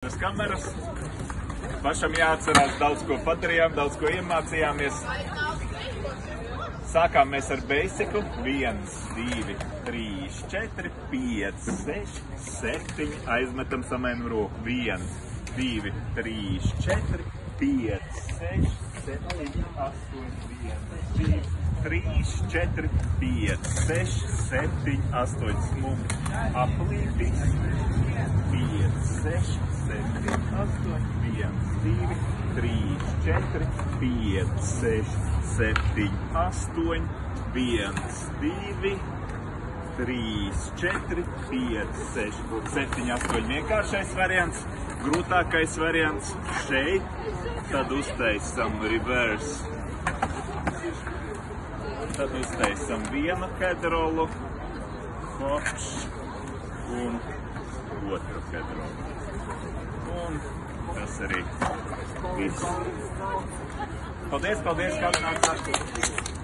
Kameras. Pašam jāatcerās, daudz ko padarījām, daudz ko iemācījāmies. Sākām mēs ar basicu. 1, 2, 3, 4, 5, 6, 7. Aizmetam samēnam roku. 1, 2, 3, 4, 5, 6, 7, 8, 1, 2, 3, 4, 5, 6, 7, 8. Smumi aplītis. 5, 6, 7, 8, 1, 2, 3, 4, 5, 6, 7, 8, 1, 2, 3, 4, 5, 6, 7, 8. Vienkāršais variants, grūtākais variants šeit, tad uztaisam reverse. Tad uztaisam vienu headrollu, hops un otru headrollu. Un tas arī viss. Paldies, paldies, kā atnācāt!